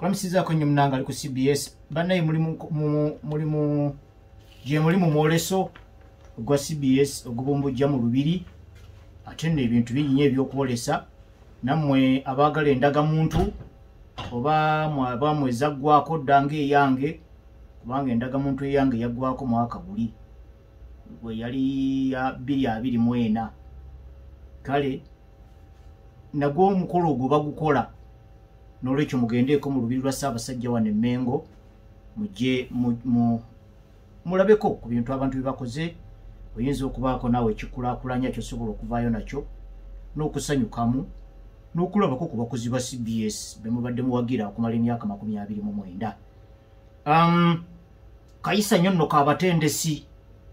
Kulamusiza kwenye mnanga ali ku CBS banaye mulimu je mulimu mwoleso gwa CBS ogubumbujja mu lubiri atende ebintu binyi ebyokwolesa namwe abagala endaga muntu oba mwabamwe zaggwako dange yange kubanga endaga muntu yange yaggwako mwaka guli gwe yali ya 2024 kale nagwo omukolo ogwo bagukola n'olwekyo mugendeeko mu lubiri lwa Ssaabasajja wane Mengo mujje mulabeko ku bintu abantu bibakoze oyinza okubaako naawe ekikulakulanya kyosobola okuvaayo nakyo n'okusanyukamu n'okulabako ku bakozi ba CBS be mubadde muwagira okumala emyaka 29. Kayisa nnyo nno k'abatendesi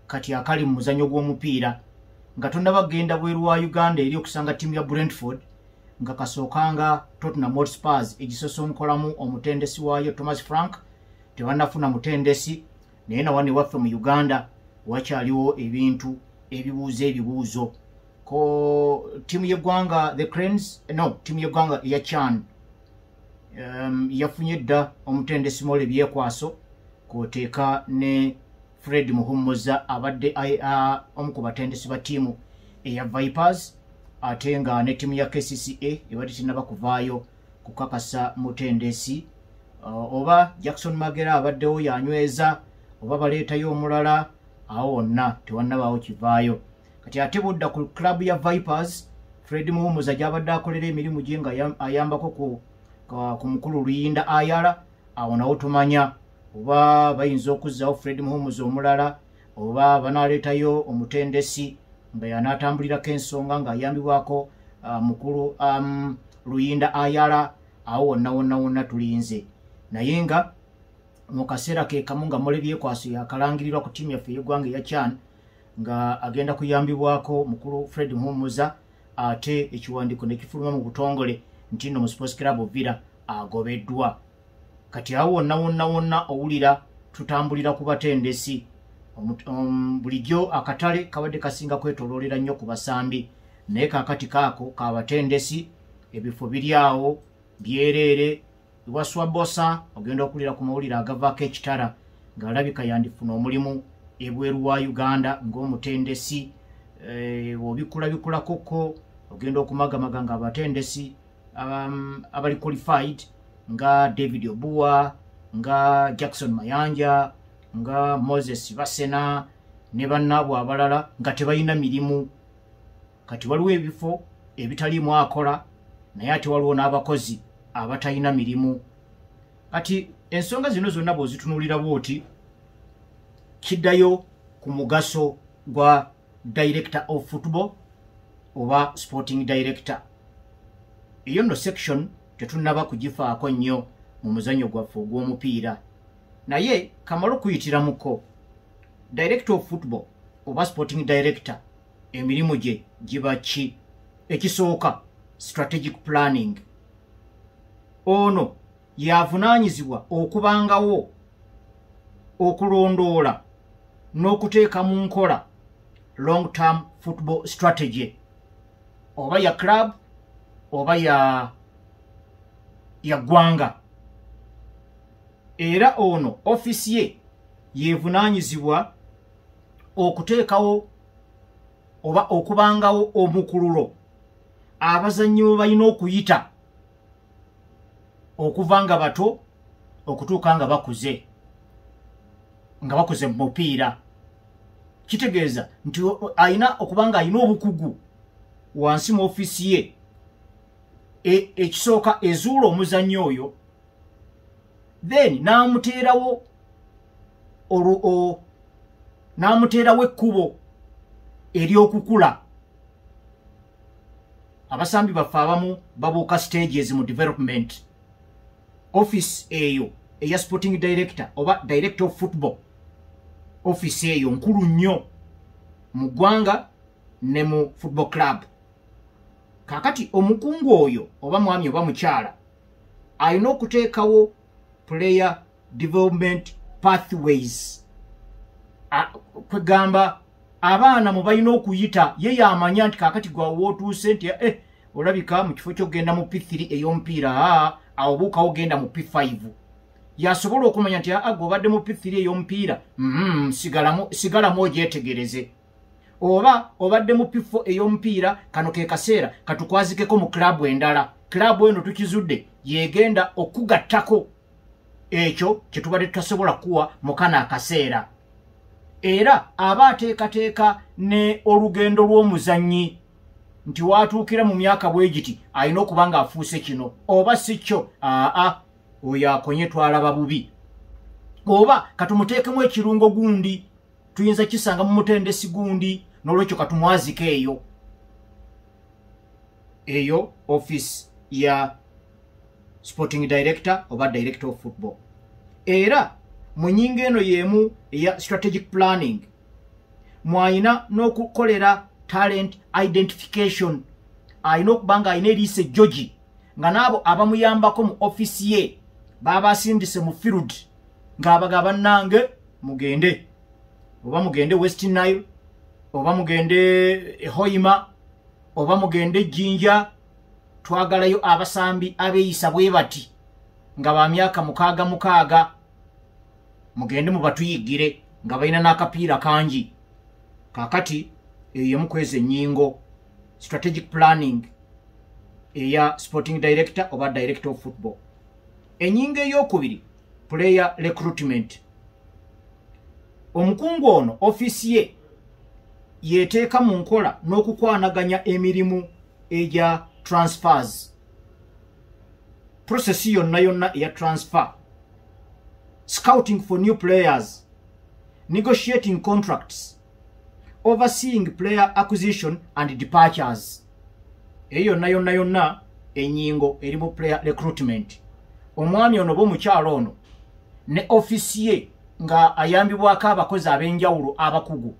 kati akali mu muzannyo gw'omupiira nga tonnabagenda bweru wa Uganda eri okusanga ttiimu ya Brentford nga kasookanga Tottenham Hotspur egisosonkolamu omutendesi waayo Thomas Frank tebannafuna mutendesi naye na wano waffe mu Uganda wakyaliwo ebintu ebibuuzo ko ttiimu y'eggwanga the Cranes ttiimu y'eggwanga ya CHAN yafunye dda omutendesi Mole Byekwaso kwoteeka ne Fred Muhumuza abadde omu ku batendesi ba ttiimu eya Vipers ate nga ne ttiimu ya KCCA ebadde tinaba kuvaayo kukakasa mutendesi oba Jackson Magera abaddewo yanyweza oba baleetayo omulala awo wonna tewannabaawo kivaayo kati ate budda ku club ya Vipers Fred Muhumuza gy'abadde akolera emirimu gye nga ayambako ku mukulu Luyinda Ayala awo nawo tumanya oba bayinza okuzzaawo Fred Muhumuza omulala oba banaaleetayo omutendesi nga yanaatambulirako ensonga ng'ayambibwako mukulu Luyinda Ayala awo wonna tulinze naye nga mu kaseera ke kamu nga Mole Byekwaso yakalangirirwa ku ttiimu yaffe y'eggwanga eya CHAN nga agenda kuyambibwako mukulu Fred Muhumuza ate ekiwandiiko ne kifuluma mu butongole nti nno mu Sports Club Villa agobeddwa kati awo wonna owulira tutambulira ku batendesi bulijjo akatale kabadde kasinga kwetooloolera nnyo ku basambi naye kaakati kaako k'abatendesi ebifo biri awo byereere Iwaswabosa ogenda okulira ku mawulire agavaako ekitala ng'alabika yandifuna omulimu ebweru wa Uganda ng'omutendesi obikulako ogenda okumagamaga nga abatendesi abali qualified nga David Obua nga Jackson Mayanja nga Moses Basena ne bannaabwe abalala nga tebalina mirimu kati waliwo ebifo ebitaliimu akola naye ate waliwo n'abakozi abatalina mirimu kati ensonga zino zonna bw'ozitunuulira bw'oti kiddayo ku mugaso gwa director of football oba sporting director eyo nno section tetunnaba kugifaako nnyo mu muzannyo gwaffe ogw'omupiira naye kamala okuyitiramuko director of football oba sporting director emirimu gye giba ki ekisooka strategic planning ono yavunaanyizibwa okubangawo okulondoola n'okuteeka mu nkola long term football strategy oba ya club oba ya ggwanga era ono ofisi ye yevunaanyizibwa okuteekawo oba okubangawo omukululo abazannyi bwe balina okuyita okuva nga bato okutuuka nga bakuze mu mupiira kitegeeza nti ayina okuba nga ayina obukugu wansi mu ofisi ye ekisooka ezuula omuzannyo oyo then n'amuteerawo ekkubo ery'okukula abasambi baffe abamu babuuka stages mu development office eyo eya sporting director oba director of football office eyo nkulu nnyo mu ggwanga ne mu football club kakati omukungu oyo oba mwami oba mukyala alina okuteekawo player development pathways kwegamba abaana mu balina okuyita ye yamanya nti kakati gwawe wootuuse nti olabika mu kifo ky'okgenda mu P3 ey'omupiira awo buuka ogenda mu P5 yasobola okumanya nti agwo obadde mu P3 ey'omupiira sigalamu ogyetegereze oba obadde mu P4 ey'omupiira kano ke kaseera katukwazikeko mu klabu endala klabu eno tukizudde yegenda okugattako ekyo kye tubadde tutasobola kuwa mu kana akaseera era aba ateekateeka ne olugendo lw'omuzannyi nti watuukira mu myaka bwe giti alina okuba ng'afuuse kino oba si kyo oyo akonye twalaba bubi oba katumuteekemu ekirungo gundi tuyinza kisanga mu mutendesi gundi n'olwekyo katumwazika eyo office ya sporting director oba director of football era mu nyinga eno yemu ya strategic planning mwayina n'okukolera talent identification ayina okuba nga ayina eriisa ejjogi nga n'abo abamuyambako mu ofisi ye baba asindise mu field ng'abaga bannange mugende oba mugende West Nile oba mugende Hoima oba mugende Jinja twagalayo abasambi abeeyisa bwe bati nga ba myaka mukaaga mugende mubatuyigire nga balina n'akapiira kangi kakati eyo mukweze ennyingo strategic planning eya sporting director oba director of football ennyingo ey'okubiri player recruitment omukungu ono ofisi ye yeteeka mu nkola n'okukwanaganya emirimu eja transfers process yonna eya transfer scouting for new players negotiating contracts overseeing player acquisition and departures eyo yonna enyingo eri mu player recruitment omwami ono b'omukyalo ono ne ofisi ye nga ayambibwako abakozi ab'enjawulo abakugu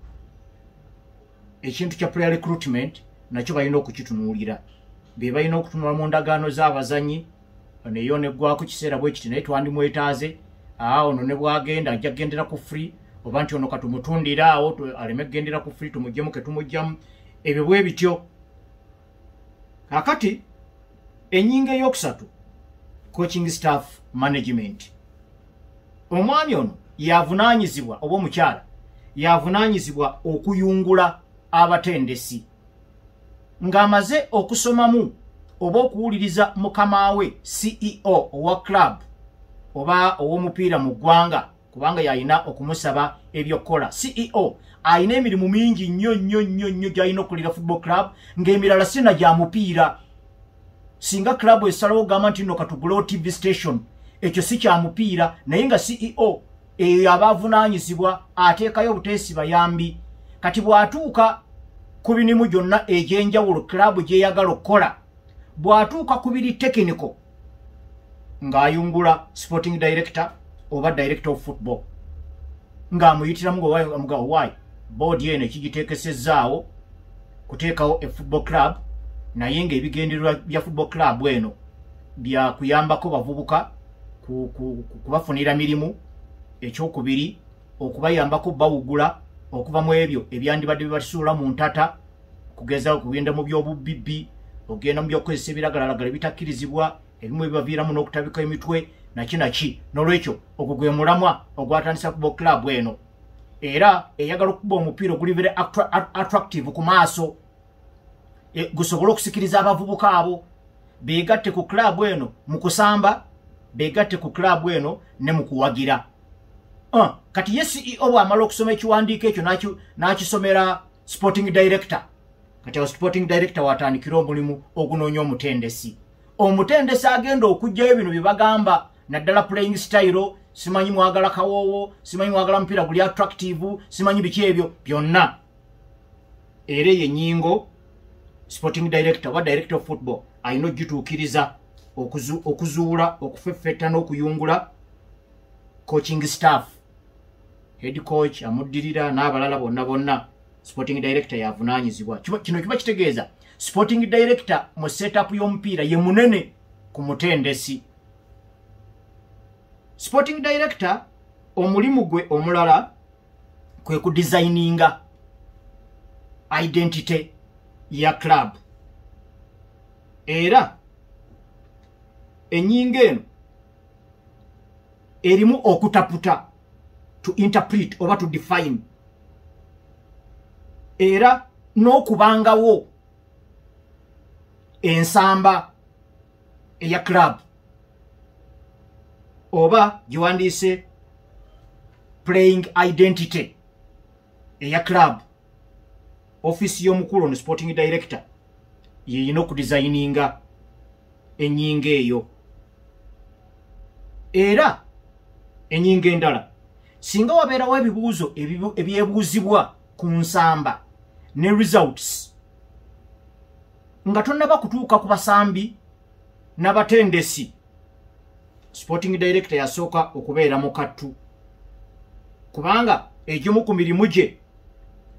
ekintu kya player recruitment nakyo balina okukitunuulira be balina okutunula mu ndagaano z'abazanyi neyo neggwako kiseera bwe kiti naye twandimwetaaze ono ne bwagenda ajja kugendera ku free oba nti ono katumutundira awo aleme kugendera ku free tumuggyemu ke tumugyamu ebyo bwe bityo kakati ennyinga ey'okusatu coaching staff management omwami ono yavunaanyizibwa oba omukyala yavunaanyizibwa okuyungula abatendesi ng'amaze okusomamu oba okuwuliriza mukama we CEO owa club oba ow'omupiira mu ggwanga kubanga yalina okumusaba ebyokukola CEO alina emirimu mingi nnyo gy'alina okulira football club ng'emirala sina gya mupiira singa club esalawo gamba nti nno katugulawo TV station ekyo si kya mupiira naye nga CEO eyo abavunaanyizibwa ateekayo obuteesi bayambi kati bw'atuuka ku binimu gyonna egy'enjawulo club gyeyagala okukola bw'atuuka ku biri technical ng'ayungula sporting director oba director of football ng'amuyitiramu ng'owaayi board yeno ekigiteekesezaawo kuteekawo e football club naye ng'ebigendererwa bya football club eno bya kuyambako bavubuka kubafunira mirimu ekyokubiri okubayambako bawugula okuva mu ebyo ebyandibadde bibasuula mu ntata kugeza okugenda mu by'obubbi ogenda mu by'okukozesa ebiragalalagala ebitakkirizibwa ebimu bibaviiramu n'okutabika emitwe naki n'olwekyo ogwo gwe mulamwa ogwatandisa football club eno era eyagala okuba omupiira oguli very attractive ku maaso gusobola okusikiriza abavubuka abo beegatte ku club eno mu kusamba beegatte ku club eno ne mu kuwagira kati ye CEO bw'amala okusoma ekiwandiiko ekyo n'akisomera sporting director kati awo sporting director watandikira omulimu ogunoonya omutendesi agenda okuggyayo bino bye bagamba naddala playing style simanyi mwagala kawoowo simanyi mwagala mupiira guli attractive simanyi biki ebyo byonna era eyo ennyingo sporting director oba director of football alina ogituukiriza okuzuula okufeffetta n'okuyungula coaching staff head coach amuddirira n'abalala bonna sporting director yavunaanyizibwa kino kiba kitegeeza sporting director mu setup y'omupiira ye munene ku mutendesi sporting director omulimu gwe omulala kwe ku designinga identity ya club era ennyingo eno erimu okutaputa, to interpret oba to define, era n'okubangawo ensamba eya club oba giwandiise playing identity eya club. Office y'omukulu ono sporting director yeyina okudesigninga ennyingo eyo. Era ennyingo endala singa wabeerawo ebibuuzo ebyebuuzibwa ku nsamba ne results nga tonnaba kutuuka ku basambi n'abatendesi, sporting director yasooka okubeera mu kattu, kubanga egimu ku mirimu gye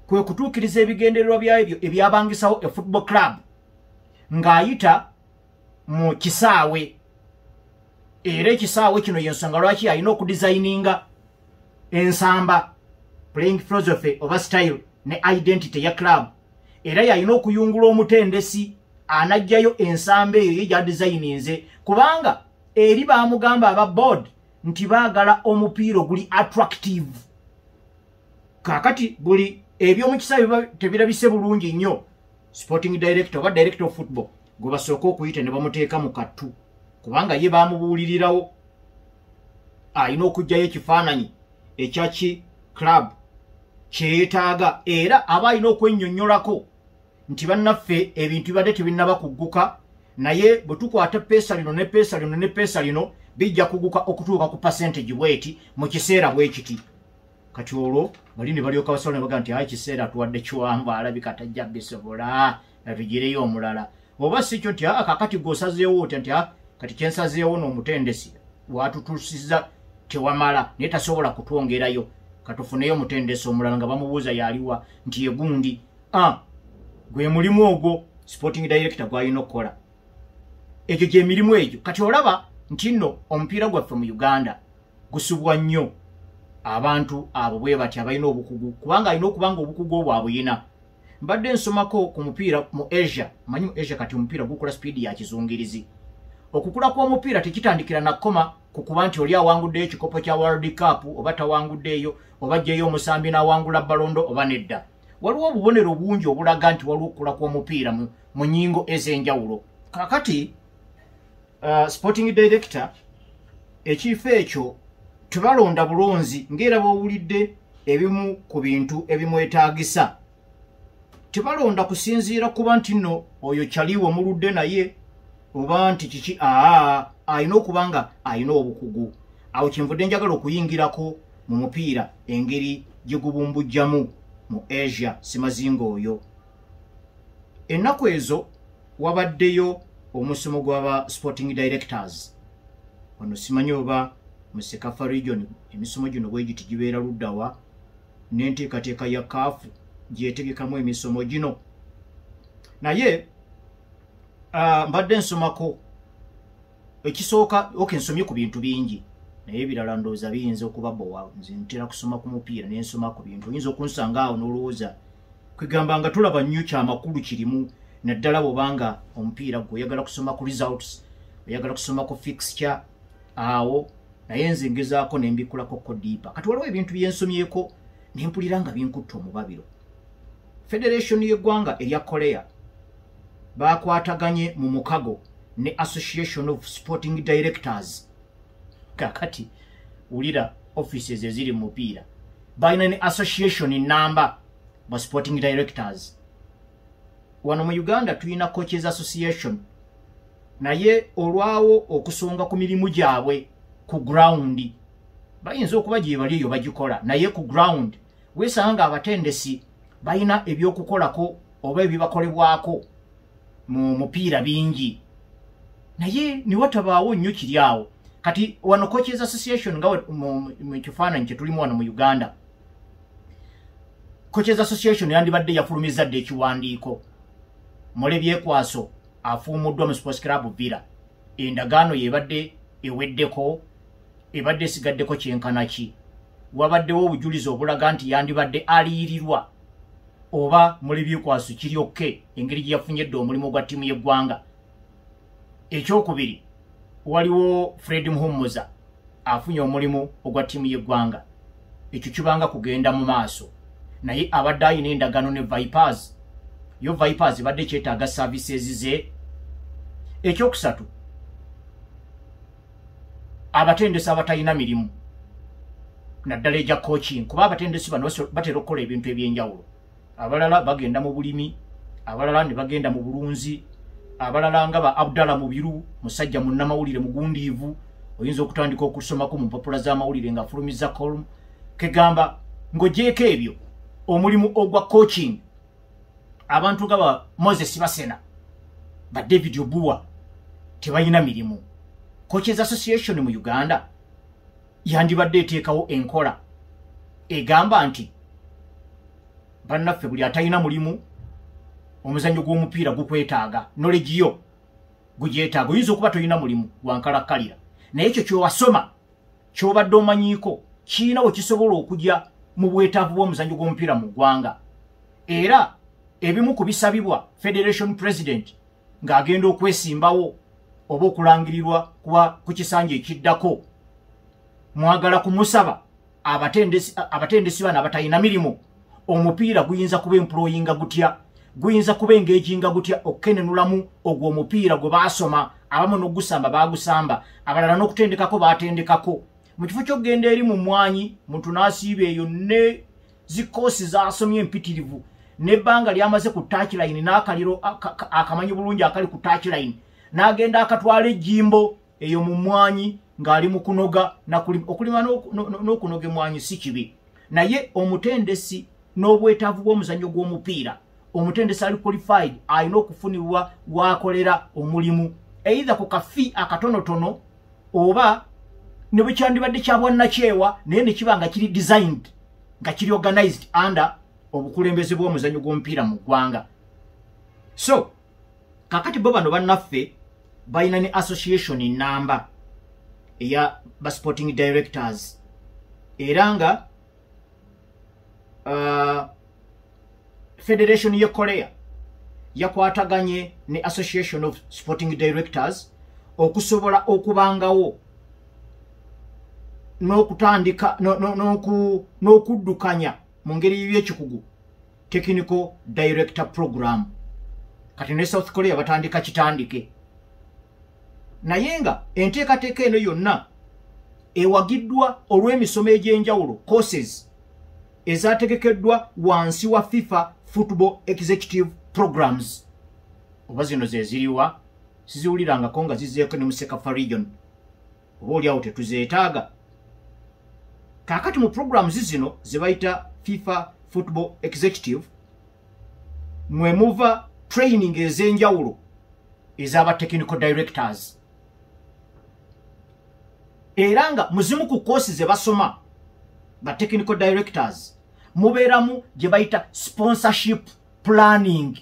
kwe kutuukiriza ebigendererwa byabyo ebyabangisawo e football club ng'ayita mu kisaawe. Era ekisaawe kino yensonga lwaki alina okudesigninga ensamba, playing philosophy oba style ne identity ya club. Era yalina okuyungula omutendesi anajjayo ensamba eyo ye gyadesigninze, kubanga eri baamugamba aba board nti baagala omupiira guli attractive. Kakati buli ebyomukisaawe tebirabise bulungi nnyo, sporting director oba director of football gwe basooka okuyita ne bamuteeka mu kattu, kubanga ye baamubuulirirawo alina okugjayo ekifaananyi ekyaki club kyeyeetaaga, era aba alina okwennyonnyolako nti bannaffe ebintu bibadde tebinnaba kugguka, naye bwe tukwata peesa lino ne peesa lino ne peesa lino bijja kugguka okutuuka ku percentage bweti mu kiseera bwe kiti. Kati olwo bali ne balyoka basobola ne baga nti ekiseera tuwadde kiwanvu, alabika tajja bisobola atugireyo omulala. Oba si kyo nti kakati gwosazeewo otya nti kati kyensazeewo n'omutendesi watutuusiza tewamala naye tasobola kutwongerayo, katufuneyo omutendesi omulala nga bamubuuza yaliwa nti yegundi. Gwe mulimu ogwo sporting director gw'alina okukola. Egyo gy'emirimu egyo. Kati olaba nti nno omupiira gwaffe mu Uganda gusubwa nnyo abantu abo bwe bati abalina obukugu, kubanga alina okubanga obukugu obwo abuyina. Mbadde nsomako ku mupiira mu Asia, manyi mu Asia kati omupiira gukola speed ya kizungirizi. Okukula kw'omupiira tekitandikira nakoma ku kuba nti oli awanguddeyo ekikopo kya World Cup oba tawanguddeyo oba ajjeyo omusambi n'awangula balondo oba nedda. Waliwo obubonero bungi obulaga nti waliwo okukula kw'omupiira mu nnyingo ez'enjawulo. Kakati sporting director ekifo ekyo tebalonda bulonzi ng'era bw'owulidde ebimu ku bintu ebimwetaagisa. Tebalonda kusinziira kuba nti nno oyo kyaliwo muludde naye oba nti kiki alina okuba nga alina obukugu. Awo kyenvudde njagala okuyingirako mu mupiira engeri gye gubumbujjamu mu Asia simazinga oyo. Ennaku ezo wabaddeyo omusomo gw'aba sporting directors. Wano simanyi oba mu Sekafa region emisomo gino bwe giti gibeera luddawa n'enteekateeka ya CAF gyetegekamu emisomo gino. Naye mbadde nsomako ekisooka nsomye ku bintu bingi naye ebirala ndowooza biyinza okuba bowa. Nze ntera kusoma ku mupiira ne nsoma ku bintu oyinza okunsanga awo n'olowooza kwegamba nga tulaba nnyo kyamakulu kirimu, naddala bw'obanga omupiira gwe oyagala kusoma ku results, oyagala kusoma ku fixture awo, naye nze ngezaako ne mbikulako ko diipa. Kati waliwo ebintu bye nsomyeko ne mpulira nga binkutta omubabiro. Federation y'eggwanga erya Korea bakwataganye mu mukago ne Association of Sporting Directors. Kakati ulira offices eziri mu mupiira balina ne association namba ba sporting directors. Wano mu Uganda tulina coaches association, naye olwawo okusonga ku mirimu gyabwe ku ground bayinza okuba gye bali eyo bagikola, naye ku ground weesanga abatendesi balina ebyokukolako oba ebibakolebwako mu mupiira bingi, naye ne watabaawo nnyo kiri awo. Kati wano coaches association nga mu kifaananyi kye tulimu wano mu Uganda, coaches association yandibadde yafulumiza dde ekiwandiiko Mole Byekwaso afuumuddwa mu Sports Club Villa. Endagaano yebadde eweddeko, ebadde sigaddeko kyenkanaki. Wabaddewo obujulizi obulaga nti yandibadde aliyirirwa oba Mole Byekwaso kiryokke engeri gye yafunyedde omulimu gwa ttiimu y'eggwanga. Ekyokubiri, waliwo Fred Muhumuza afunye omulimu ogwa tiimu y'eggwanga ekyo kibanga kugenda mu maaso naye abadde ayina endagaano ne Vipers yo Vipers badde kyetaaga services ze ekyokusatu abatendesi abatalina mirimu naddala ejja coaching kuba abatendesi bano batera okukola ebintu ebyenjawulo abalala bagenda mu bulimi abalala ne bagenda mu bulunzi abalala nga ba Abdallah Mubiru musajja munnamawulire mugundiivu oyinza okutandika okusomako mu mpapula z'amawulire nga fulumiza column kegamba ng'ogyeko ebyo omulimu ogwa coaching abantu nga ba Moses Basena ba David Obuwa tebalina mirimu. Coaches Association mu Uganda yandibadde eteekawo enkola egamba nti bannaffe buli atalina mulimu omuzannyo gw'omupiira gukwetaaga knowledge yo gugyetaaga oyinza okuba tolina mulimu wankalakkalira naye ekyo kyowasoma kyobadde omanyiiko kiina we kisobola okujja mu bwetaavu bw'omuzannyo gw'omupiira mu ggwanga era ebimu ku bisabibwa Federation President ng'agenda okwesimbawo oba okulangirirwa kuba ku kisanja ekiddako mwagala kumusaba abatendesi bana abatalina mirimu omupiira guyinza kuba employinga gutya guyinza kuba engejinga gutya okkenenulamu ogwo omupiira gwe baasoma abamu n'ogusamba baagusamba abalala n'okutendekako baatendekako mu kifo ky'okgenda eri mu mwanyi muntu n'asiiba eyo ne zikoosi zaasomye empitirivu n'ebbanga lyamaze ku touchline n'akaliro akamanyi bulungi akali ku touchline n'agenda akatwala ejjimbo eyo mu mwanyi ng'ali mu kunoga okulima n'okunoga emwanyi si kibi naye omutendesi n'obwetaavu bw'omuzannyo gw'omupiira omutendesi ali qualified alina okufunibwa wakolera omulimu either ku kafi akatonotono oba ne bwe kyandibadde kya bwannakyewa naye ne kiba nga kiri designed nga kiri organized under obukulembeze bw'omuzannyo gw'omupiira mu ggwanga. So kakati bo bano bannaffe balina ne association namba eya ba sporting directors era nga Federation ye Korea yakwataganye ne Association of Sporting Directors okusobola okubangawo n'okutandika n'okuddukanya mu ngeri y'ekikugu technical director program kati ne South Korea batandika kitandike naye nga enteekateeka eno yonna ewagiddwa olw'emisomo egy'enjawulo courses ezategekeddwa wansi wa FIFA Football Executive Programs oba zino ze ziriwa siziwulirangako nga zizeeko ne mu Sekafa region oba oliawo tetuzeetaaga kaakati mu programs zino ze bayita FIFA Football Executive mwe muva training ez'enjawulo ez'aba technical directors era nga muzimu ku koosi ze basoma ba technical directors mubeeramu gye bayita sponsorship planning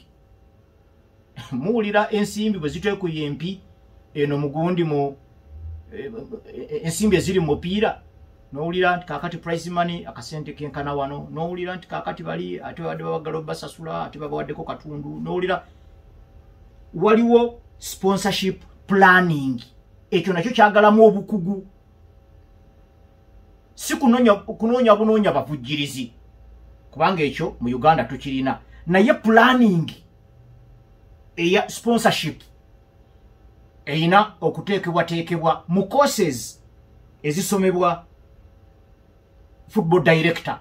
muwulira ensimbi bwe zitwekuyempi eno mugundi mu ensimbi eziri mu mupiira n'owulira nti kaakati prize money akasente kenkana wano n'owulira nti kaakati bali ate babadde babagala obasasula ate babawaddeko katundu n'owulira waliwo sponsorship planning ekyo nakyo kyagalamu obukugu si kunoonya bunoonya bavujjirizi kubanga ekyo mu Uganda tukirina naye planning eya sponsorship eyina okuteekebwateekebwa mu courses ezisomebwa football director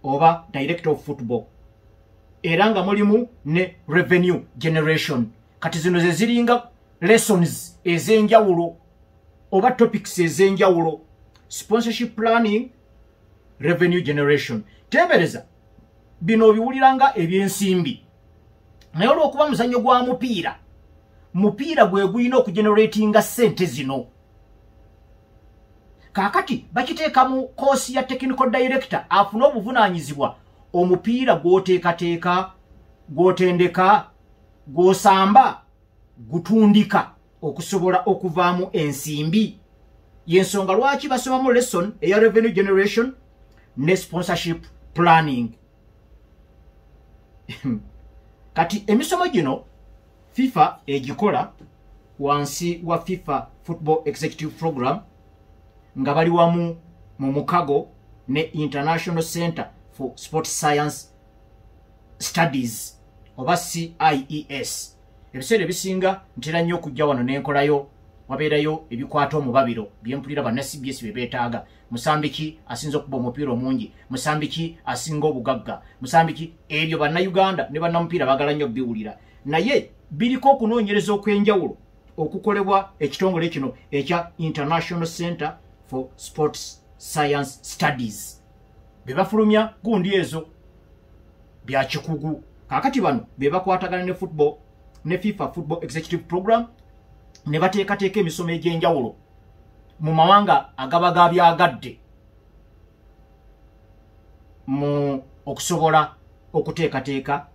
oba director of football era nga mulimu ne revenue generation kati zino ze ziringa lessons ez'enjawulo oba topics ez'enjawulo sponsorship planning revenue generation tebereza bino biwuliranga ebyensimbi naye olw'okuba muzannyo gwa mupiira gwe guyina okugeneratinga ssente zino kaakati bakiteeka mu koosi ya technical director afune obuvunaanyizibwa omupiira gw'oteekateeka gw'otendeka gw'osamba gutundika okusobola okuvaamu ensimbi yensonga lwaki basomamu lesson eya revenue generation ne sponsorship planning kati emisomo gino FIFA egikola wansi wa FIFA Football Executive Program nga bali wamu mu mukago ne International Center for Sports Science Studies oba CIES. Ebiseera ebisinga ntera nnyo okujja wano n'enkolayo wabeerayo ebikwata omubabiro byempulira banna CBS bye beetaaga. Musambiki asinza okuba omupiira omungi, Musambiki asinga obugagga, Musambiki ebyo bannayuganda ne bannamupiira baagala nnyo biwulira. Naye biriko okunoonyereza okw'enjawulo okukolebwa ekitongole kino ekya International Center for Sports Science Studies. Be bafulumya gundi ezo bya kikugu. Kakati bano be bakwatagana ne football ne FIFA Football Executive Program ne bateekateeka emisomo egy'enjawulo mu mawanga agabaga byagadde mu okusobola okuteekateeka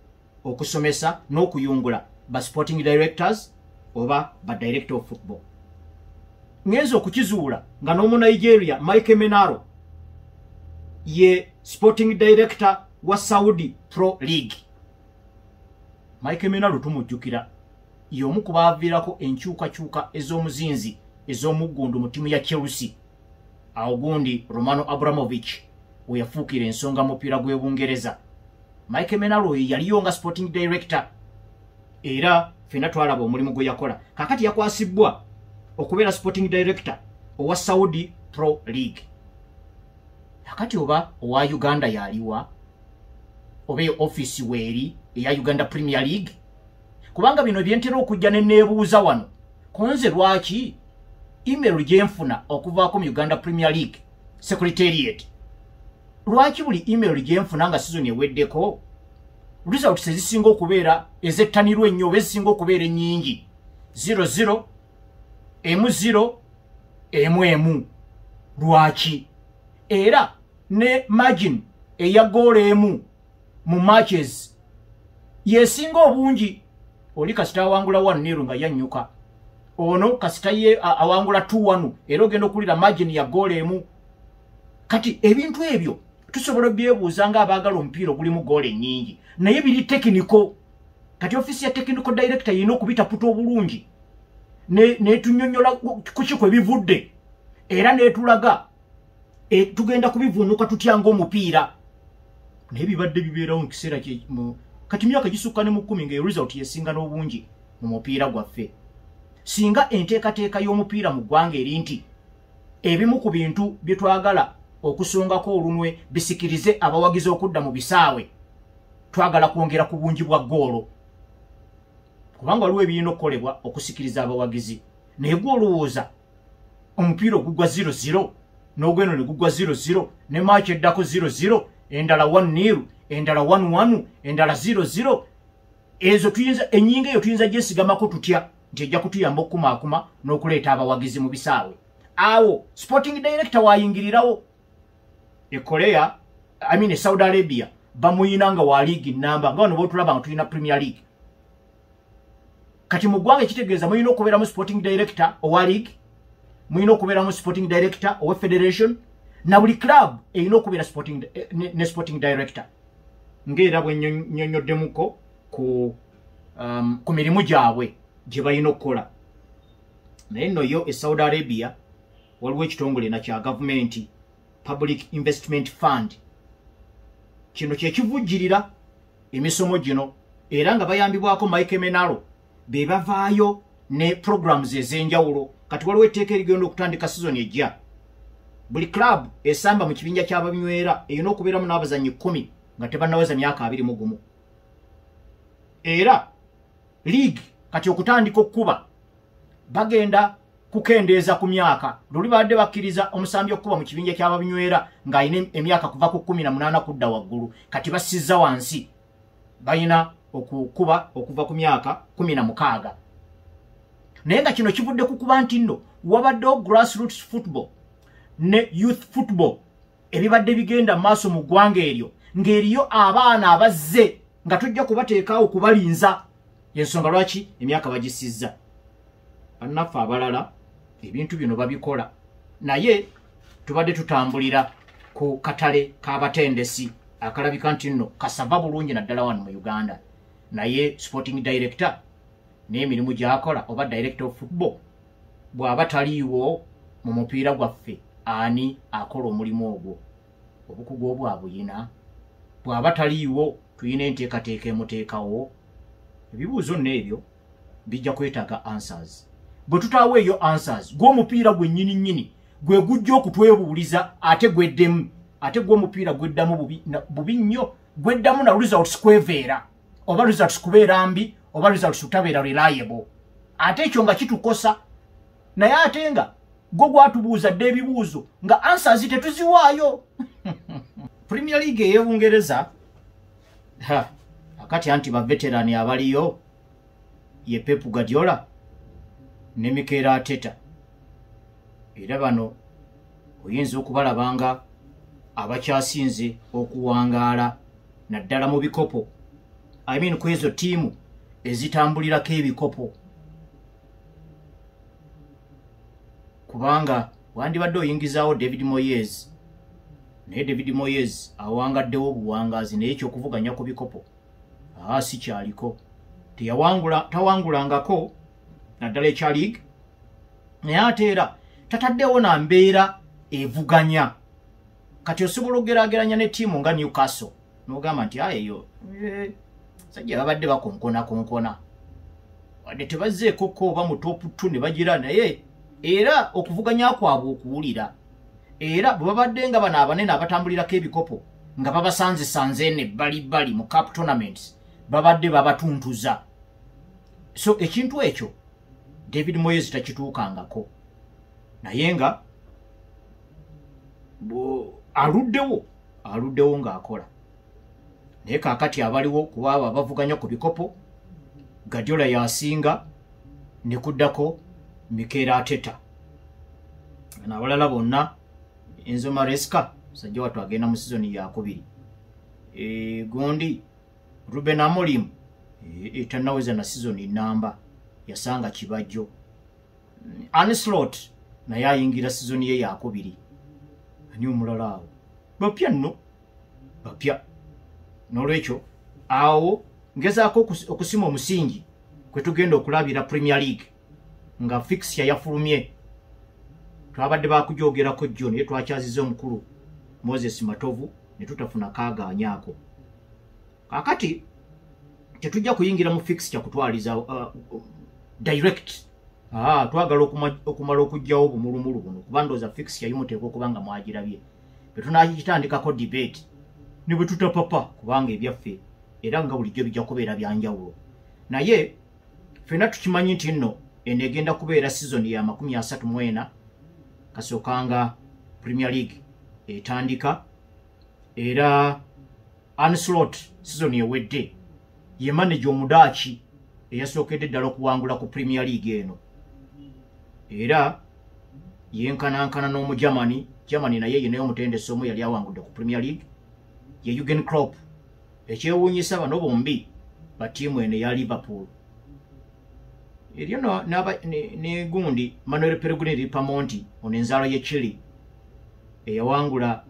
okusomesa n'okuyungula ba sporting directors oba ba director of football. Ngenzo okukizuula nga n'omu Nigeria Mike Menaro ye sporting director wa Saudi Pro League. Mike Menaro tumujjukira y'omu ku baaviirako enkyukakyuka ez'omuzinzi ez'omuggundu mu ttiimu ya Chelsea. Awo gundi Romano Abramovich we yafuukira ensonga mupiira gw'e Bungereza. Mike Menaro yaliyo nga sporting director era fena twalaba omulimu gwe yakola. Kakati yakwasibwa okubeera sporting director owa Saudi Pro League. Kakati oba owa Uganda yaliwa oba office weeri eya Uganda Premier League. Kubanga bino byentera okujja ne neebuuza wano konze lwaki email gyenfuna okuvaako mu Uganda Premier League Secretariat, lwaki buli email gyenfuna nga season eweddeko results ezisinga okubeera ezettanirwa ennyo oba ezisinga okubeera ennyingi 0-0 M0 M1 lwaki? Era ne margin eya goal emu mu matches yesinga obungi. Oli kasita awangula 1-0 nga yannyuka, ono kasita ye awangula 2-1 era ogenda okulira margin ya goal emu. Kati ebintu ebyo tusobola byebuuza nga abaagala omupiira ogulimu goal ennyingi, naye biri technical. Kati ofisi ya technical director yina okubita puta obulungi netunyonyola kuki kwe bivudde era netulaga tugenda kubivuunuka tutyanga omupiira. Naye bibadde bibeerawo mu kiseera kati myaka gisukka ne mu 10 nga result yesinga n'obungi mu mupiira gwaffe. Singa enteekateeka y'omupiira mu ggwanga eri nti ebimu ku bintu bye twagala okusongako olunwe bisikirize abawagizi okudda mu bisaawe, twagala kwongera ku bungi bwa goolo. Kubanga waliwo ebirina okukolebwa okusikiriza abawagizi. Naye gwe olowooza omupiira ogugwa 0-0 n'ogweno ne gugwa 0-0 ne match eddako 0-0 endala 1-0 endala 1-1 endala 0-0, ezo tuyinza ennyinga eyo tuyinza gyesigamako tutya nti ejja kutuyamba okukumaakuma n'okuleeta abawagizi mu bisaawe. Awo sporting director wayingirirawo. Korea, Saudi Arabia bamuyina nga wa league namba nga wano botulaba nga tulina Premier League. Kati mu ggwanga ekitegeeza muyina okubeeramu sporting director owa league, muyina okubeeramu sporting director owa federation, na buli club erina okubeera sporting director. Ng'era bwe nnyonnyoddemu ku mirimu gyabwe gye balina okukola. Naye nno yo Saudi Arabia waliwo ekitongole na kya gavumenti Public Investment Fund. Kino kye kivujjirira emisomo gino era nga bayambibwako Mike Menaro be bavaayo ne programs ez'enjawulo. Kati waliwo etteeka erigenda okutandika season ejja. Buli club esamba mu kibinja ky'ababinywera erina okubeeramu n'abazannyi 10 nga tebannaweza myaka 21. Era league kati okutandika okuba bagenda kukendeeza ku myaka. Luli badde bakkiriza omusambi okuba mu kibinja ky'ababinywera ng'alina emyaka kuva ku 18 kudda waggulu. Kati basizza wansi balina okukuba okuva ku myaka 16. Naye nga kino kivudde kukuba nti nno wabaddewo grassroots football ne youth football ebibadde bigenda maaso mu ggwanga eryo, ng'eriyo abaana abazze nga tujja kubateekaawo kubalinza. Yensonga lwaki emyaka bagisizza. Bannaffe abalala ebintu bino babikola, naye tubadde tutambulira ku katale k'abatendesi akalabika nti nno kasava bulungi naddala wano mu Uganda. Naye sporting director n'emirimu gy'akola oba director of football bw'aba taliiwo mu mupiira gwaffe ani akola omulimu ogwo obukugu obwabuyina bw'aba taliiwo tuyina enteekateeka emuteekawo ebibuuzo n'ebyo bijja kwetaaga answers bwe tutaawo eyo answers gw'omupiira gwe nnyini gwe gujja okutwebuuliza ate gweddemu ate gw'omupiira gweddamu bubi nnyo gweddamu na results kweveera oba results kubeera mbi oba results kutabeera reliable ate ekyo nga kitukosa naye ate nga gwo gwatubuuza dde ebibuuzo nga answers tetuziwaayo Premier League ey'Obungereza akati anti baveterani abaliyo ye Pep Guardiola ne Mikel Arteta era bano oyinza okubalabanga abakyasinze okuwangaala naddala mu bikopo ku ezo ttiimu ezitambulirako ebikopo kubanga wandibadde oyingizaawo David Moyes naye David Moyes awangaddewo obuwangaazi naye ekyokuvuganya ku bikopo si kyaliko tawangulangako naddala ekya league naye ate era tataddewo na mbeera evuganya kati osobola okugeraageranya ne ttiimu nga Newcastle n'ogamba nti eyo sajja babadde bakonkonakonkona wadde tebazzeekoko oba mu top 2 ne bagira naye era okuvuganya kwabwe okuwulira era bwe babadde nga bano abanene abatambulirako ebikopo nga babasanzesanze nebbalibbali mu cup tournaments babadde babatuntuza so ekintu ekyo David Moyes takituukangako naye nga aluddewo ng'akola naye kaakati abaliwo kuba abo abavuganya ku bikopo Guardiola yasinga ne kuddako Mikel Arteta n'abalala bonna Enzo Maresca sajja watu agenda mu sizoni yakubiri gundi Ruben Amorim etannaweza na sizoni namba yasanga kibajjo Arne Slot naye ayingira sizoni ye yakubiri ani omulala awo bapya n'olwekyo awo ngezaako okusima omusingi kwe tugenda okulabira Premier League nga fixture yafulumye twabadde bakujoogerako jjo naye twakyaziza omukulu Moses Matovu ne tutafuna kaagaanyaako kaakati tetujja kuyingira mu fixture kutwaliza direct twagala okumala okugjawo obumulumulu buno kuba ndooza fixture yimuteekwa okuba nga mwagirabye bwe tunaagitandikako debate ne bwe tutapapa kubanga ebyaffe era nga bulijjo bijja kubeera byanjawulo naye ffenna tukimanyi nti nno eno egenda kubeera sizoni ya 34 kasookanga Premier League etandika era Arne Slot sizoni ewedde ye manager omudaaki eyasookedde ddala okuwangula ku Premier League eno era yenkanankana n'omujamani Germany naye ye naye omutendesi omu yali awangudde ku Premier League ye Jurgen Klopp ekyewuunyisa bano bombi batiimu eno eya Liverpool eryo ne gundi Manuel Pellegrini Pamonti ono enzaalo ye Chile eyawangula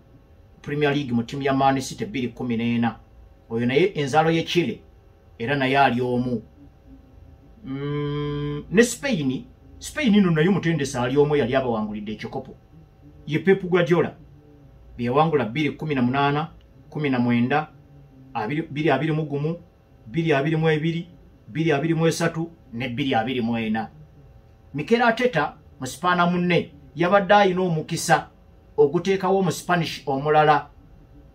Premier League mu ttiimu ya Man City 2014 oyo naye enzaalo ye Chile era naye ali omu ne Spain ino naye omutendesi ali omu yali abawangulidde ekikopo ye Pep Guardiola byewangula 2018 19 2021 2022 2023 ne 2024 Mikel Arteta mu Spaana munne yabadde ayina omukisa okuteekawo mu Spanish omulala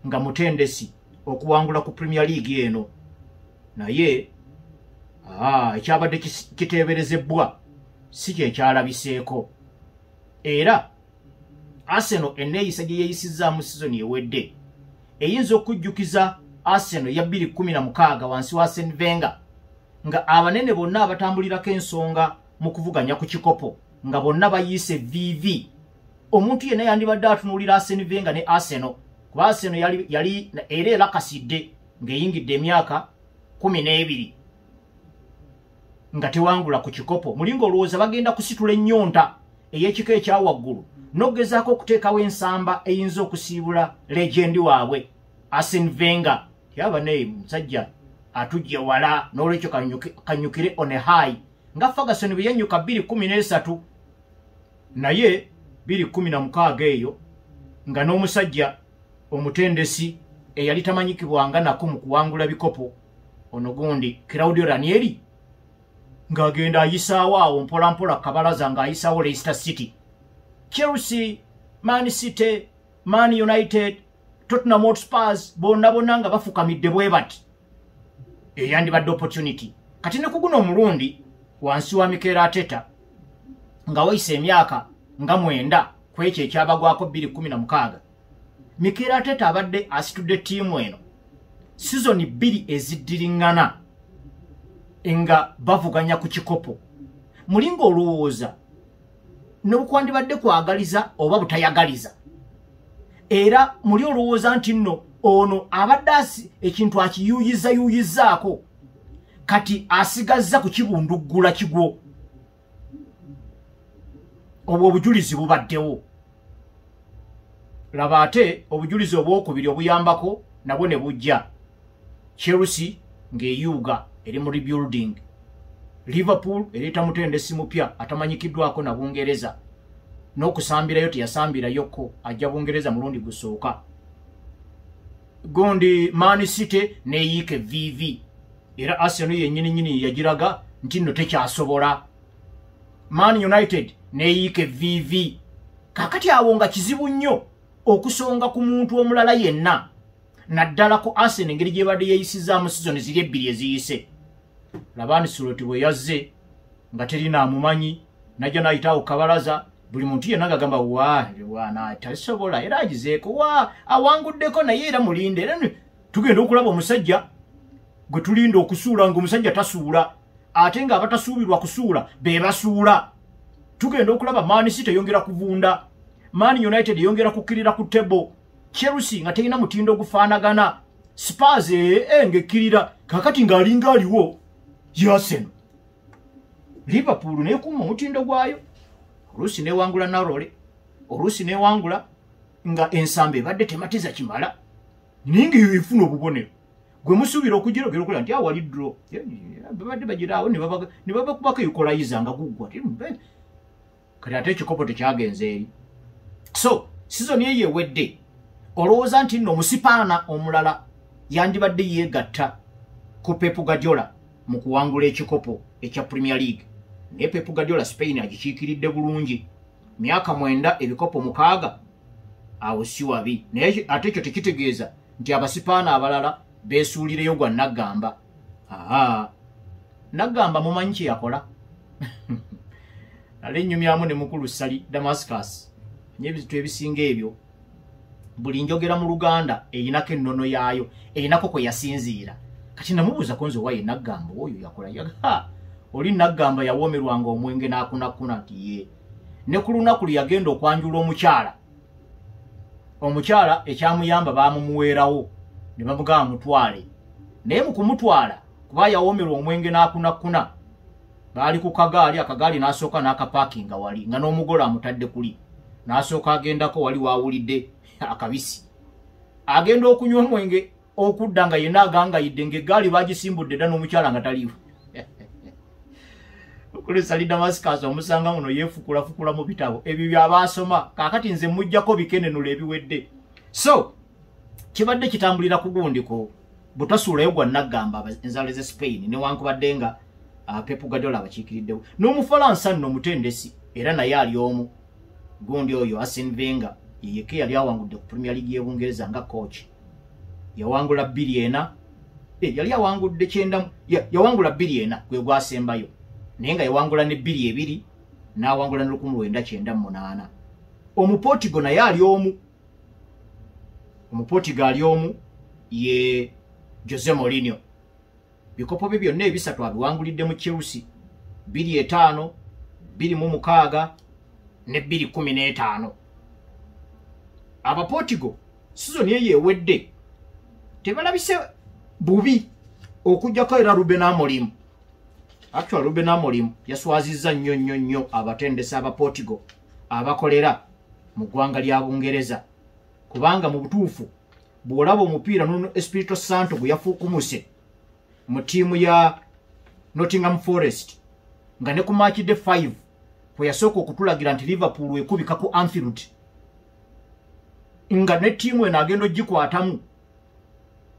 nga mutendesi okuwangula ku Premier League eno naye ekyabadde kiteeberezebwa si kyekyalabiseeko era Arsenal enneeyisa gye yeeyisizaamu sizoni ewedde eyinza okujjukiza Arsenal ya 2016 wansi wa Arsene Wenger nga abanene bonna abatambulirako ensonga mu kuvuganya ku kikopo nga bonna bayiise VV omuntu yenna yandibadde atunuulira Arsene Wenger ne Arsenal kuba Arsenal yali era erakasidde ng'eyingidde emyaka 12 nga tewangula ku kikopo mulingo olowooza bagenda kusitula ennyonta ey'ekika ekyawaggulu n'ogezaako okuteekawo ensamba eyinza okusiibula legendi waabwe Arsene Wenger yaba naye musajja atujja wala n'olwekyo kanyukire on a high nga Ferguson bwe yanyuka 2013 naye 2016 eyo nga n'omusajja omutendesi eyali tamanyikibwanga nako mu kuwangula bikopo ono gundi Claudio Ranieri ng'agenda ayisaawo awo mpola mpola kabalaza ng'ayisaawo Leicester City, Chelsea, Man City, Man United, Tottenham Hotspur bonna nga bafukamidde bwe bati eyandibadde opportunity. Kati ne kuguno omulundi wansi wa Mikel Arteta nga wayise emyaka nga 9 kwekyo ekyabagwako 2016 Mikel Arteta abadde asitudde ttiimu eno season 2 eziddiringana nga bavuganya ku kikopo. Mulingo olowooza n'okwandibadde kwagaliza oba butayagaliza, era muli olowooza nti nno ono abadde ekintu akiyuyizaako kati asigazza ku kibunduggula kigwo. Obwo obujulizi bubaddewo. Laba ate obujulizi obwokubiri obuyambako nabwo ne bujja. Chelsea ng'eyuga eri mu rebuilding. Liverpool ereta mutendesi mupya atamanyikiddwako na Bungereza. N'okusambirayo teyasambirayoko, ajja Bungereza mulundi gusooka. Gondi Man City neyiike VV. Era Arsenal yennyini yagiraga nti nno tekyasobola. Man United neyiike VV. Kakati awo nga kizibu nnyo okusonga ku muntu omulala yenna. Naddala ko Arsenal engeri gye badde yeeyisizaamu season ziri 2 eziyise. Labani Suloti bwe yazze nga terina amumanyi, najja n'ayitawo kabalaza, buli muntu yenna agamba wa tasobola era agizeeko awanguddeko naye era mulinde. Era tugenda okulaba omusajja gwe tulinda okusuula ng'omusajja tasuula, ate nga abatasuubirwa kusuula be basuula. Tugenda okulaba Man City yongera kuvunda, Man United yongera kukkirira ku table, Chelsea nga terina mutindo gufaanagana, Spurs ng'ekkirira kakati ng'alinga aliwo Arsenal. Liverpool neekuuma omutindo gwayo, oluusi neewangula Narole, oluusi neewangula nga ensambe ebadde tematiza kimala, naye ng'efuna obubonero. Gwe musuubira okugirogera okola nti awali draw, babadde bagiraawo ne babakubako ekolayiza nga guggwa. Kati ate ekikopo tekyagenze eri. So season eyo ewedde olowooza nti nno omusipaana omulala yandibadde yeegatta ku Pep Guardiola mu kuwangula ekikopo ekya Premier League. Naye Pep Guardiola Spain agikiikiridde bulungi, myaka 9 ebikopo 6, awo si wabi. Naye ate ekyo tekitegeeza nti abasipaana abalala beesuulireyo gwa Naggamba. Naggamba mumanyi kye yakola? Alennyumyamu ne mukulu Sali Damascus. N'ebintu ebisinga ebyo buli njogera mu Luganda eyinako ennono yaayo, eyinako kwe yasinziira. Kati namubuuza ko nze waye Naggamba oyo yakola oli Naggamba yawoomerwanga omwenge n'akunakuna nti ye. Ne ku lunaku lwe yagenda okwanjula omukyala ekyamuyamba baamumuweerawo ne bamugamba mutwale. Naye mu kumutwala kuba yawoomerwa omwenge n'akunakuna, baali ku akagaali n'asooka n'akapaakinga wali nga n'omugole amutadde kuli. N'asooka agendako wali waawulidde akabisi. Agenda okunywa omwenge okudda nga yenna agangayidde ng'eggaali bagisimbudde dda n'omukyala nga taliiwo. Okuli Sali Damascus omusanga muno yeefukula mu bitabo ebyo by'abaasoma, kaakati nze mujjako bikenenula ebiwedde. So kibadde kitambulira ku gundi ko butasuulayo gwa Naggamba enzaale ze Spain newankubadde nga Pep Guardiola abakiikiriddewo. N'Omufalansa nno omutendesi era naye ali omu, gundi oyo Arsene Wenger yeke yali awangudde ku Premier League y'Ebungereza nga coach. Yawangula 2-4, yali awangudde 9, yawangula 2-4 gwe gwasembayo. Naye nga yawangula ne 2-2 n'awangula ne 1998. Omuportugal naye ali omu. Omuportugal ali omu ye Jose Mourinho. Bikopo bye byonna ebisatu abiwangulidde mu Chelsea, 2-5, 2-6 ne 2-15. Abaportugal season eyo ewedde tebalabise bubi okujjako era Ruben Amorim. Actually Ruben Amorim yaswazizza nnyo abatendesi Abaportugal abakolera mu ggwanga lya Bungereza, kubanga mu butuufu bw'olaba omupiira n'ono Espirito Santo gwe yafuukumuse mu ttiimu ya Nottingham Forest nga ne ku match day 5 kwe yasooka okutulagira nti Liverpool ekubika ku Anfield nga ne tiimu eno agenda ogikwatamu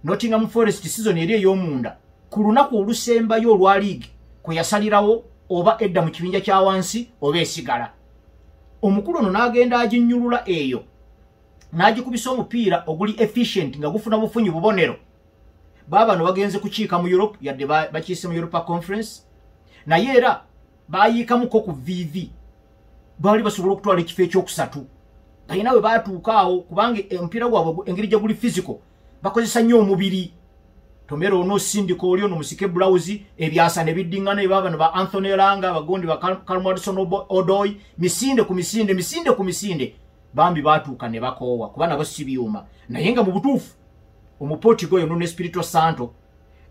Nottingham Forest season eri ey'omunda ku lunaku olusembayo olwa league kwe yasalirawo oba edda mu kibinja kya wansi oba esigala. Omukulu ono n'agenda aginnyulula eyo n'agikubisa omupiira oguli efficient nga gufuna bufunyi bubonero. Baabano bagenze kukiika mu Europe yadde bakiise mu Europa Conference naye era bayiikamuko ku VV baali basobola okutwala ekifo ekyokusatu. Balina bwe baatuuka awo kubanga omupiira gwabwe engeri gye guli physical bakozesa nnyo omubiri. Tomero ono sindiko oli ono musike blouse ebyasa ne biddingana ebabano ba Anthony Elanga bagondi ba Callum Hudson-Odoi misinde ku misinde bambi baatuuka ne bakoowa kuba nabo si byuma naye nga mu butuufu Omuportugal Nuno Espirito Santo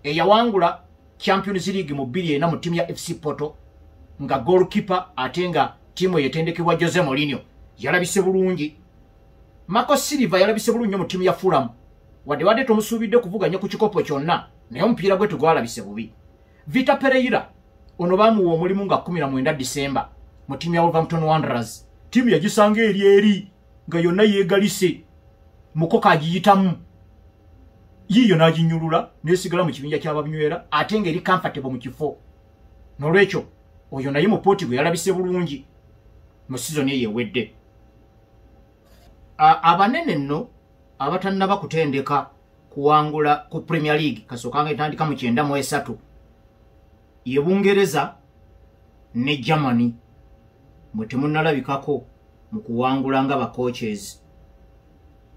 eyawangula Champions League mu 2-4 mu timu ya FC Porto nga goalkeeper ate nga timu yetendekebwa Jose Mourinho yalabise bulungi. Marco Silva yalabise bulungi mu timu ya Fulham wadde tomusuubidde kuvuganya ku kikopo kyonna naye omupiira gwe tegwalabise bubi. Vitor Pereira ono bamuwa omulimu nga 19 December mu timu ya Wolverhampton Wanderers. Timu yagisanga eri nga yonna yeegalise mukoka agiyitamu yiyo n'aginyulula n'esigala mu kibinja ky'ababinywera ate nga eri comfortable mu kifo. Nolwekyo oyo naye mu Portugal yalabise bulungi mu season ye yewedde. Abanene nno abatannaba kutendeka kuwangula ku Premier League kasookanga etandika mu 93 ye Bungereza ne Germany mwe temunnalabikako mu kuwangula nga ba coaches.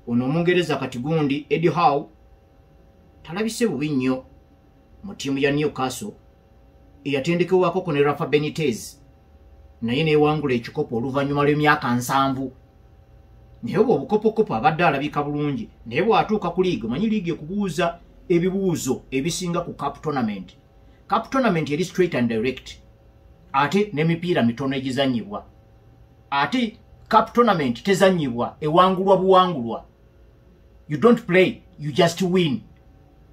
Ono Omungereza kati gundi Eddie Howe talabise bubi nnyo mu tiimu ya Newcastle eyatendekebwako ne Rafa Benitez naye neewangula ekikopo oluvannyuma lw'emyaka 7. Naye obukopokopo abadde alabika bulungi naye bw'atuuka ku liiga manyi liiga ekubuuza ebibuuzo ebisinga ku cup tournament. Cup tournament eri straight and direct ate n'emipiira mitono egizannyibwa ate cup tournament tezannyibwa ewangulwa buwangulwa. You don't play, you just win.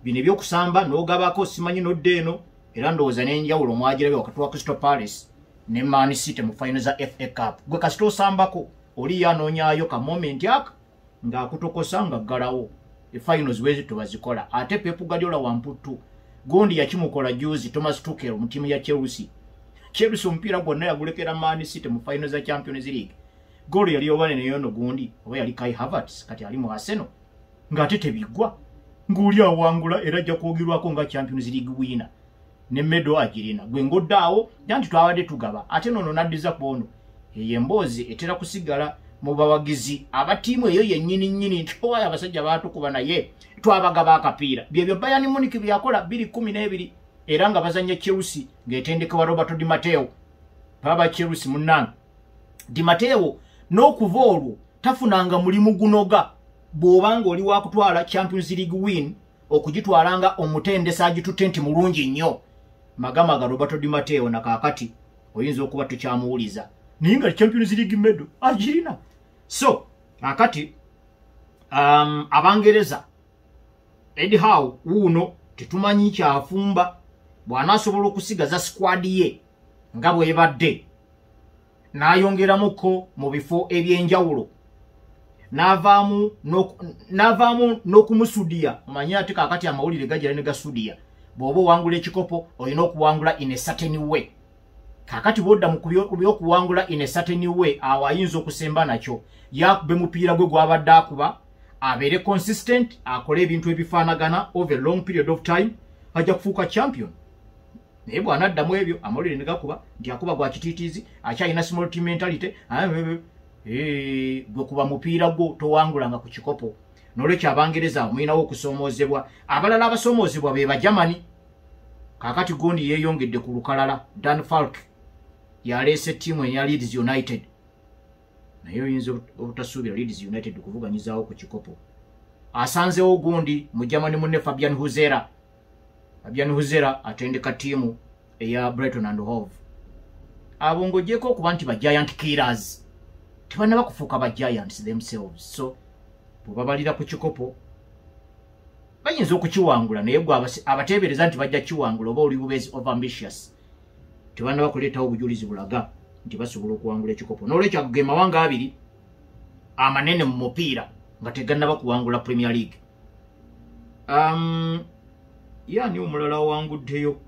Bino ebyokusamba n'ogabako simanyi n'odde eno era ndowooza n'enjawulo mwagirabye wakati wa Crystal Palace ne Man City mu final za FA Cup. Gwe kasita osambako oli yanoonyaayo ka moment aka ng'akutokosa nga ggalawo finals bwe zityo bazikola. Ate Pep Guardiola wamputtu gundi yakimukola juzi Thomas Tuchel mu tiimu ya Chelsea. Chelsea omupiira gwonna yagulekera Man City mu final za Champions League. Goal yali obane ne yono gundi oba yali Kai Havertz kati ali mu Arsenal ng'ate tebiggwa ng'oli awangula era ajja kwogirwako nga Champions League winner ne medal agirina. Gwe ng'oddaawo nti twabadde tugaba ate nono n'addiza ku ono eyo emboozi etera kusigala mu bawagizi abatiimu eyo yennyini towaayo abasajja baatukuba naye twabagaba akapiira. Byebyo Bayern Munich byakola 2012 era nga bazanya Chelsea ng'etendekebwa Roberto Di Matteo. Baba Chelsea munnange Di Matteo n'okuva olwo tafunanga mulimu gunoga bw'obanga oli wakutwala Champions League win okugitwalanga omutendesa agitutte nti mulungi nnyo. Magamaga Roberto Di Matteo na kaakati oyinza okuba tukyamuwuliza naye nga Champions League medal agirina. So akati Abangereza Eddie Howe wuuno tetumanyi kyafumba bw'anaasobola okusigaza squad ye nga bw'ebadde n'ayongeramuko mu bifo ebyenjawulo n'avaamu n'okumusudiya. Omanyi ate kaakati amawulire gajira ne gasudiya bw'oba owangula ekikopo olina okuwangula in a certain way. Kaakati bw'odda mu by'okuwangula in a certain way awo ayinza okusemba nakyo yakube mupiira gwe gw'abadde akuba abeere consistent akole ebintu ebifaanagana over a long period of time ajja kufuuka champion. Naye bw'anaddamu ebyo amawulire ne gakuba nti akuba gwa kitiitiizi akyalina small team mentality gwe kuba mupiira gwo towangulanga ku kikopo. N'olwekyo Abangereza muyinawo okusoomoozebwa. Abalala abasoomoozebwa be Bajamani. Kaakati gundi yeeyongedde ku lukalala. Dan Falk yaleese ttiimu eya Leeds United naye oyinza obutasuubira Leeds United kuvuganyizaawo ku kikopo. Asanzewo gundi mu Germany munne Fabian Huzera. Fabian Huzera atendeka ttiimu eya Brighton and Hove. Abo ng'ogyeko okuba nti ba Giant Killers tebannaba kufuuka ba Giants themselves. So bwebabalira ku kikopo bayinza okukiwangula naye gwe abateebereza nti bajja kiwangula oba oli bubezi of ambitious tebana bakuleetawo obujulizi bulaga nti basobola okuwangula ekikopo n'olwekyo ago ge mawanga abiri amanene mu mupiira nga tegannaba kuwangula Premier League. Yani omulala wanguddeyo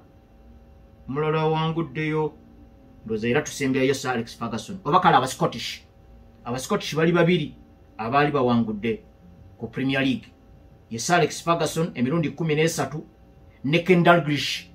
ndoza era tusembyayo Sir Alex Ferguson oba kale Scottish bali babiri abaali bawangudde ku Premier League ye Sir Alex Ferguson emirundi 13 ne Ken Dalglish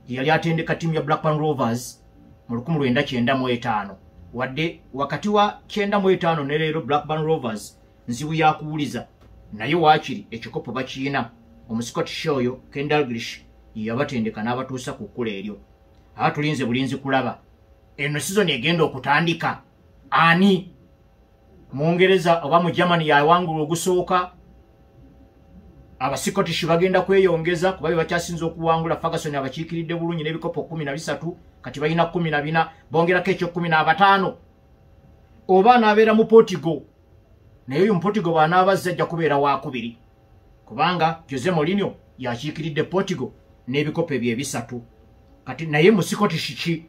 yali atendeka timu ya Blackburn Rovers mu 1995 wadde wakati wa 95 ne leero Blackburn Rovers nzibu yakuwuliza naye waakiri ekikopo bakiina omuscottish oyo Ken Dalglish yabatendeka n'abatuusa ku kkula eryo. Tulinze bulinzi kulaba eno season egenda okutandika ani Mungereza oba mu Germany yawangula ogusooka Scottish bagenda kweyongeza kuba bakyasinza okuwangula. Ferguson abakiikiridde bulungi n'ebikopo 13 kati balina 14 bongerako ekyo 15 oba n'abeera mu Portugal naye mu Portugal banaabazza ajja kubeera wakubiri kubanga Jose Mourinho yakiikiridde Portugal n'ebikopo ebisatu kati naye mu Scottish ki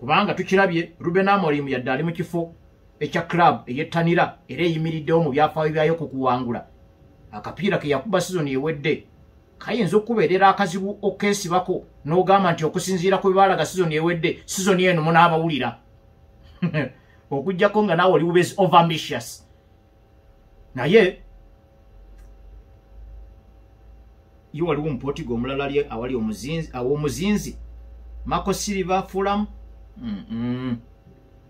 kubanga tukirabye Ruben Amorim yadde ali mu kifo ekya club eyettanira era eyimiriddewo mu byafaayo byayo ku kuwangula akapiira ke yakuba season ewedde kayinza okubeerera akazibu okeesibako n'ogamba nti okusinziira ku bibaalaga season ewedde season eno munaabawulira okujjako nga naawe oli bubezi overambitious naye yo waliwo mu Portugal omulala ali awali omuzinzi Marco Silva Fulham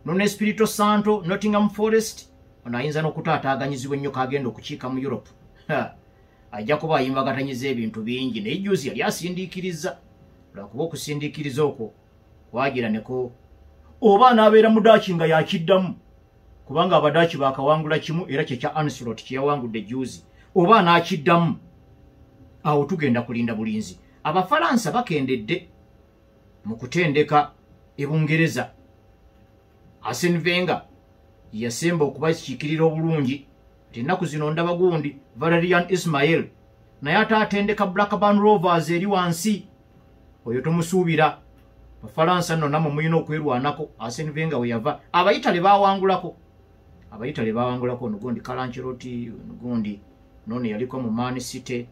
Nuno Espirito Santo Nottingham Forest ono ayinza n'okutaataaganyizibwa ennyo kagenda okukiika mu Europe ajja kuba ayimbagatanyiriza ebintu bingi naye juzi yali asindiikiriza lwakuba okusindiikiriza okwo kwagira neko oba anaabeera mudaaki nga yakiddamu kubanga abadaaki baakawangula kimu era kyekya Ancelot kyeyawangudde juzi oba anaakiddamu awo tugenda kulinda bulinzi. Abafalansa bakendedde mu kutendeka Bungereza. Arsene Wenger yasemba okubakiikirira obulungi ennaku zino ndaba gundi Valerian Ismail naye ataatendeka Blackburn Rovers eri wansi oyo tomusuubira. Abafalansa nno namwe mulina okwerwanako. Arsene Wenger we yava Abayitale baawangulako onugundi Calancelotti onugundi nono yaliko mu Man City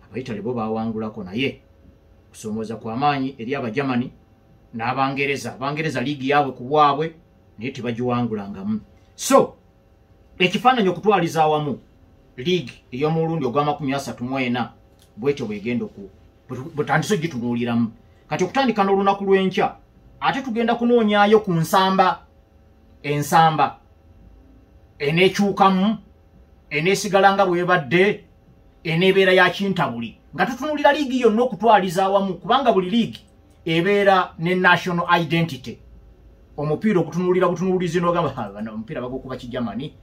Abayitale bo baawangulako naye kusomooza kw'amaanyi eri Abagermany n'Abangereza liigi yaabwe ku bwabwe naye tebagiwangulangamu. So ekifaananyi okutwaliza awamu liigi ey'omulundi ogwa34 bwekyo bwegenda butandise ogitunuuliramu. Kati okutandika n'olunaku lw'enkya ate tugenda kunoonyaayo ku ensamba eneekyukamu eneesigala nga bwebadde eneebeera ya kintabuli nga tutunuulira liigi yonna okutwaliza awamu kubanga buli liigi ebeera ne national identity. Omupiira okutunuulira butunuulizi n'ogamba omupiira bagokuba Kigermany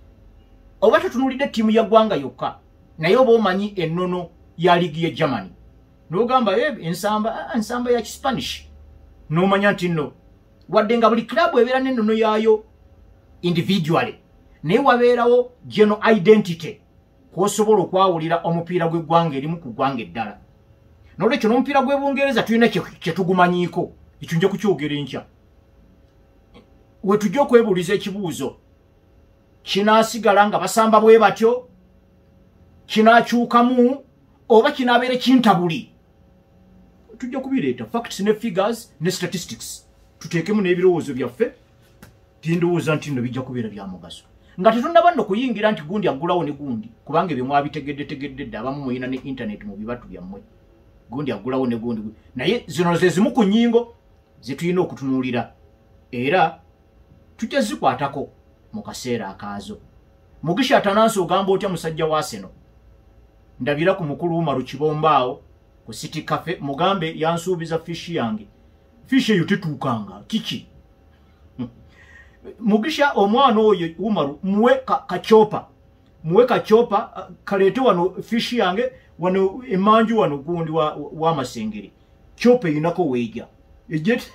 oba tutunuulidde ttiimu ya ggwanga yokka naye oba omanyi ennono ya liigi ya Germany n'ogamba ensamba ya Kispanish n'omanya nti nno wadde nga buli club ebeera n'ennono yaayo individually naye wabeerawo general identity kw'osobola okwawulira omupiira gw'eggwanga erimu ku ggwanga eddala. N'olwekyo n'omupiira gw'Ebungereza tulina kye tugumanyiiko ekyo nja kukyogera enkya. We tujja okwebuuliza ekibuuzo kinaasigala nga basamba bwe batyo kinaakyukamu oba kinaabeera kintabuli. Tujja kubireeta facts ne figures ne statistics tuteekemu n'ebirowoozo byaffe tindowooza nti nno bijja kubeera bya mugaso nga tetunnaba nno kuyingira nti gundi aggulawo ne gundi kubanga ebyo mwabitegeddedde abamu muyina ne internet mu bibatu byammwe gundi aggulawo ne gundi naye zino ze zimu ku nnyingo ze tulina okutunuulira era tujja zikwatako mu kaseera akaazo. Mugisha Atanansi ogamba otya musajja wa Arsenal ndabira ku mukulu Umaru Kibombaawo ku City Cafe mugambe yansuubiza fishi yange fishi eyo tetuukanga kiki Mugisha omwana oyo Umaru muwe kachopa kaleete wano fishi yange wano emanju wano gundi wa Masengeri chope inako weija ejeti